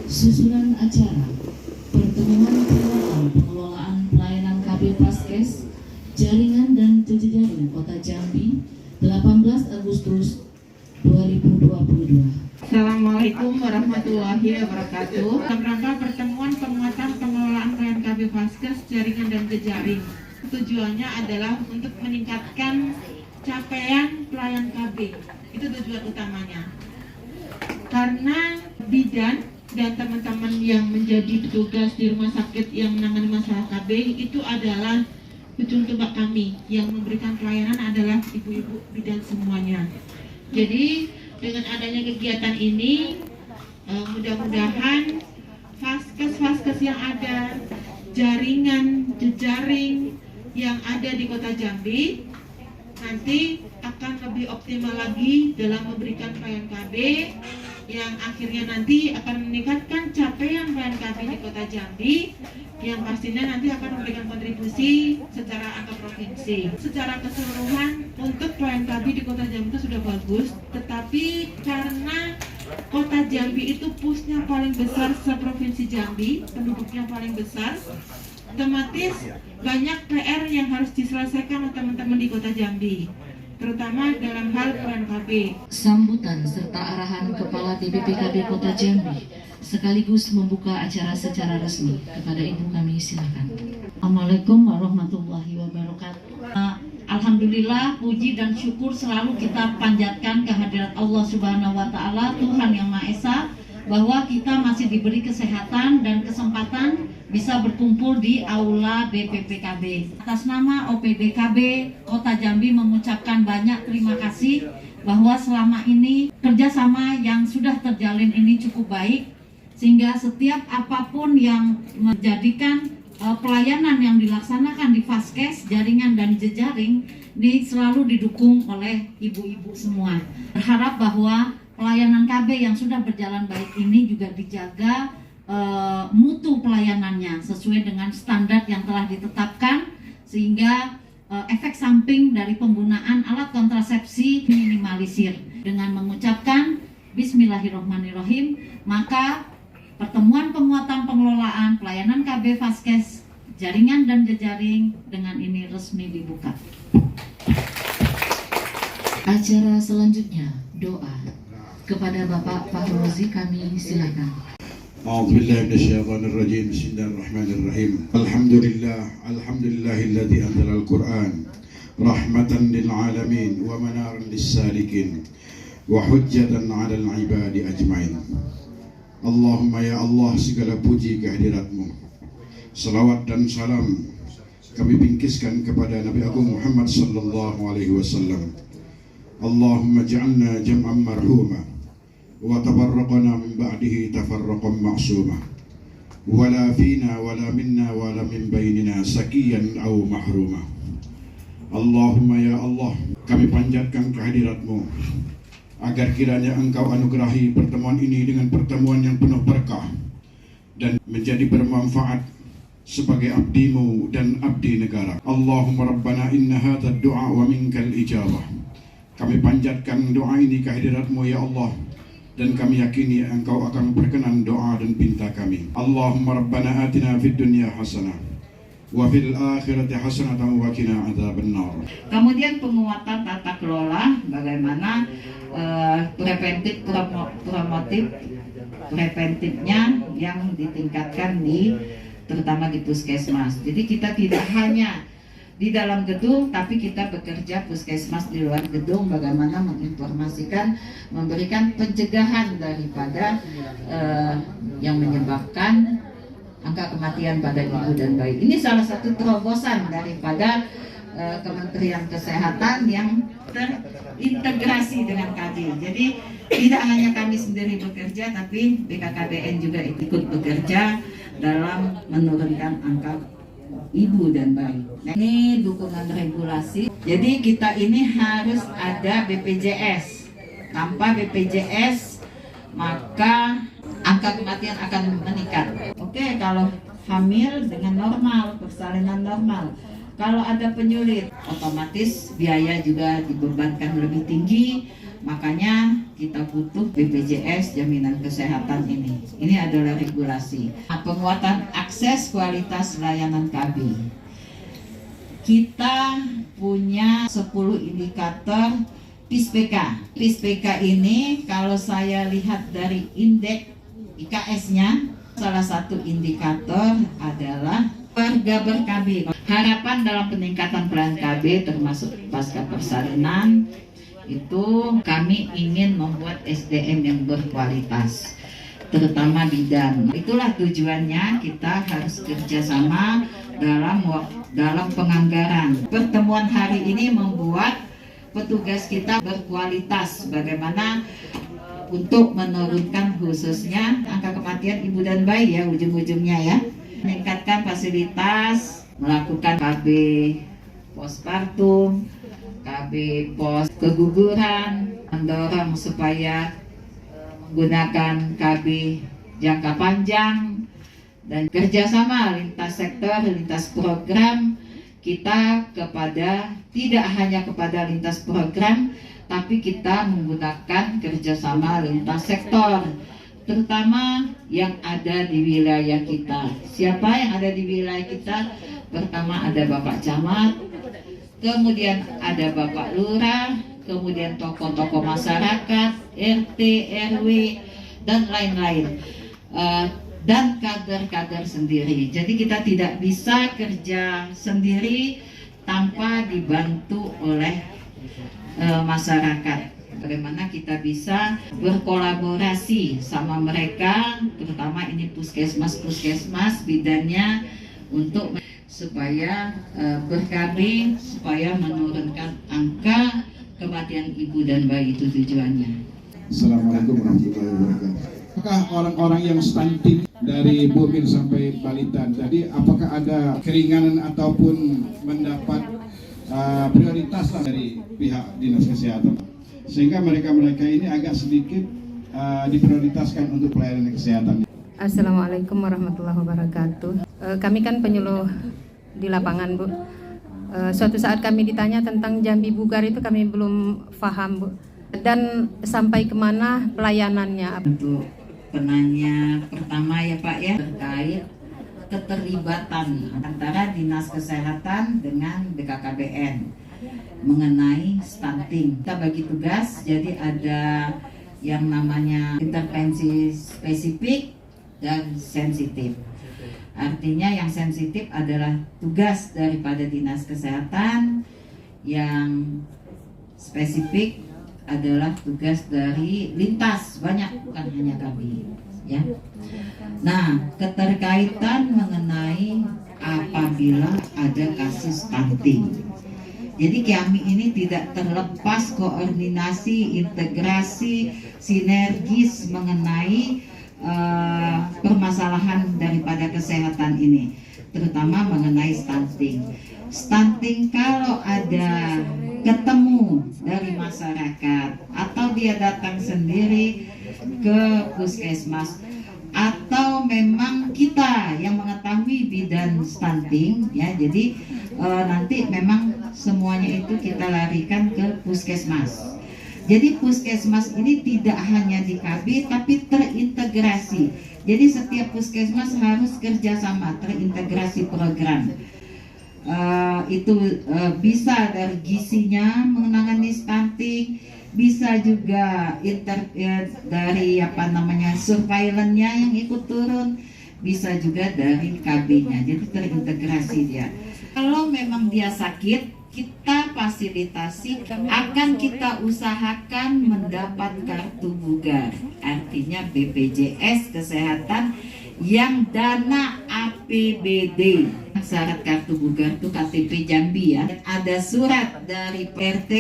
Susunan acara pertemuan penguatan pengelolaan pelayanan KB Vaskes Jaringan dan Jejaring Kota Jambi 18 Agustus 2022. Assalamualaikum warahmatullahi wabarakatuh. Dalam rangka pertemuan penguatan pengelolaan pelayanan KB Vaskes Jaringan dan Jejaring, tujuannya adalah untuk meningkatkan capaian pelayan KB. Itu tujuan utamanya. Karena bidan dan teman-teman yang menjadi petugas di rumah sakit yang menangani masalah KB itu adalah ujung tombak kami. Yang memberikan pelayanan adalah ibu-ibu bidan semuanya. Jadi dengan adanya kegiatan ini, mudah-mudahan vaskes-vaskes yang ada, jaringan, jejaring yang ada di Kota Jambi nanti akan lebih optimal lagi dalam memberikan pelayanan KB, yang akhirnya nanti akan meningkatkan capaian pelayanan KB di Kota Jambi, yang pastinya nanti akan memberikan kontribusi secara angka provinsi. Secara keseluruhan untuk pelayanan KB di Kota Jambi itu sudah bagus, tetapi karena Kota Jambi itu pusnya paling besar se-Provinsi Jambi, penduduknya paling besar, otomatis banyak PR yang harus diselesaikan oleh teman-teman di Kota Jambi, terutama dalam hal pelayanan KB. Sambutan serta arahan Kepala DPPKB Kota Jambi sekaligus membuka acara secara resmi. Kepada Ibu kami silakan. Assalamualaikum warahmatullahi wabarakatuh. Alhamdulillah, puji dan syukur selalu kita panjatkan kehadirat Allah Subhanahu wa Ta'ala, Tuhan Yang Maha Esa, bahwa kita masih diberi kesehatan dan kesempatan bisa berkumpul di Aula BPPKB. Atas nama OPDKB Kota Jambi mengucapkan banyak terima kasih bahwa selama ini kerjasama yang sudah terjalin ini cukup baik, sehingga setiap apapun yang menjadikan pelayanan yang dilaksanakan di Vaskes, jaringan dan jejaring ini selalu didukung oleh ibu-ibu semua. Berharap bahwa pelayanan KB yang sudah berjalan baik ini juga dijaga mutu pelayanannya sesuai dengan standar yang telah ditetapkan, sehingga efek samping dari penggunaan alat kontrasepsi minimalisir. Dengan mengucapkan Bismillahirrahmanirrahim, maka pertemuan penguatan pengelolaan pelayanan KB Vaskes Jaringan dan Jejaring dengan ini resmi dibuka. Acara selanjutnya doa. Kepada Bapak Fahrozi kami silakan. A'udzubillahi minasyaitonirrajim. Bismillahirrahmanirrahim. Alhamdulillahilladzi anzala al-Qur'an rahmatan lil alamin wa manaran lis-salikin wa hujjatan 'alal 'ibadi ajmain. Allahumma ya Allah, segala puji kehadirat-Mu. Salawat dan salam kami bingkiskan kepada Nabi Agung Muhammad sallallahu alaihi wasallam. Allahumma ja'alna jam'an marhuma wa tafarraqna min ba'dihi tafarraqan ma'suma wala fina wala minna wala min bainina sakiyan aw mahruma. Allahumma ya Allah, kami panjatkan kehadirat-Mu agar kiranya Engkau anugerahi pertemuan ini dengan pertemuan yang penuh berkah dan menjadi bermanfaat sebagai abdi-Mu dan abdi negara. Allahumma rabbana inna hadha ad-du'a wa minkal ijabah. Kami panjatkan doa ini kehadirat-Mu ya Allah, dan kami yakini Engkau akan berkenan doa dan pinta kami. Allahumma rabbana atina fid dunya hasanah wa fil akhirati hasanatan wa qina adzabannar. Kemudian penguatan tata kelola, bagaimana preventifnya yang ditingkatkan terutama di puskesmas. Jadi kita tidak hanya di dalam gedung, tapi kita bekerja puskesmas di luar gedung, bagaimana menginformasikan, memberikan pencegahan daripada yang menyebabkan angka kematian pada ibu dan bayi. Ini salah satu terobosan daripada Kementerian Kesehatan yang terintegrasi dengan KB. Jadi tidak hanya kami sendiri bekerja, tapi BKKBN juga ikut bekerja dalam menurunkan angka ibu dan bayi. Ini dukungan regulasi. Jadi kita ini harus ada BPJS. Tanpa BPJS maka angka kematian akan meningkat. Oke, kalau hamil dengan normal, persalinan normal. Kalau ada penyulit, otomatis biaya juga dibebankan lebih tinggi, Makanya kita butuh BPJS jaminan kesehatan ini. Ini adalah regulasi. Penguatan akses kualitas layanan KB. Kita punya 10 indikator PISPK. PISPK ini kalau saya lihat dari indeks IKS-nya, salah satu indikator adalah warga ber-KB. Harapan dalam peningkatan peran KB termasuk pasca persalinan itu kami ingin membuat SDM yang berkualitas, terutama bidan. Itulah tujuannya kita harus kerjasama dalam penganggaran. Pertemuan hari ini membuat petugas kita berkualitas, bagaimana untuk menurunkan khususnya angka kematian ibu dan bayi ya ujung-ujungnya ya. Meningkatkan fasilitas, melakukan KB postpartum, KB pos keguguran, mendorong supaya menggunakan KB jangka panjang dan kerjasama lintas sektor, lintas program kita tidak hanya kepada lintas program, tapi kita menggunakan kerjasama lintas sektor, terutama yang ada di wilayah kita. Siapa yang ada di wilayah kita? Pertama ada Bapak Camat, kemudian ada Bapak Lurah, kemudian tokoh-tokoh masyarakat, RT, RW, dan lain-lain, dan kader-kader sendiri. Jadi kita tidak bisa kerja sendiri tanpa dibantu oleh masyarakat. Bagaimana kita bisa berkolaborasi sama mereka, terutama ini puskesmas bidannya, untuk supaya ber-KB, supaya menurunkan angka kematian ibu dan bayi. Itu tujuannya. Assalamualaikum warahmatullahi wabarakatuh. Apakah orang-orang yang stunting dari bobin sampai balita, jadi apakah ada keringanan ataupun mendapat prioritas dari pihak dinas kesehatan, sehingga mereka ini agak sedikit diprioritaskan untuk pelayanan kesehatan? Assalamualaikum warahmatullahi wabarakatuh. Kami kan penyuluh di lapangan, Bu. Suatu saat kami ditanya tentang Jambi Bugar itu kami belum paham, Bu. Dan sampai kemana pelayanannya? Untuk penanya pertama ya Pak ya, terkait keterlibatan antara Dinas Kesehatan dengan BKKBN mengenai stunting. Kita bagi tugas, jadi ada yang namanya intervensi spesifik dan sensitif. Artinya yang sensitif adalah tugas daripada Dinas Kesehatan, yang spesifik adalah tugas dari lintas, banyak, bukan hanya kami ya. Nah, keterkaitan mengenai apabila ada kasus stunting, jadi kami ini tidak terlepas koordinasi, integrasi, sinergis mengenai permasalahan daripada kesehatan ini, terutama mengenai stunting. Stunting kalau ada ketemu dari masyarakat atau dia datang sendiri ke puskesmas, atau memang kita yang mengetahui bidan stunting ya, jadi nanti memang semuanya itu kita larikan ke puskesmas. Jadi puskesmas ini tidak hanya di KB tapi terintegrasi. Jadi setiap puskesmas harus kerjasama, terintegrasi program. Itu bisa dari gizinya menangani stunting, bisa juga dari surveillance-nya yang ikut turun, bisa juga dari KB-nya. Jadi terintegrasi dia. Kalau memang dia sakit, kita fasilitasi, akan kita usahakan mendapat kartu bugar, artinya BPJS Kesehatan yang dana APBD. Syarat kartu bugar itu KTP Jambi ya. Ada surat dari RT,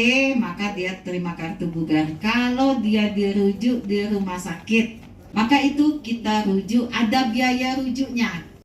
maka dia terima kartu bugar. Kalau dia dirujuk di rumah sakit, maka itu kita rujuk, ada biaya rujuknya.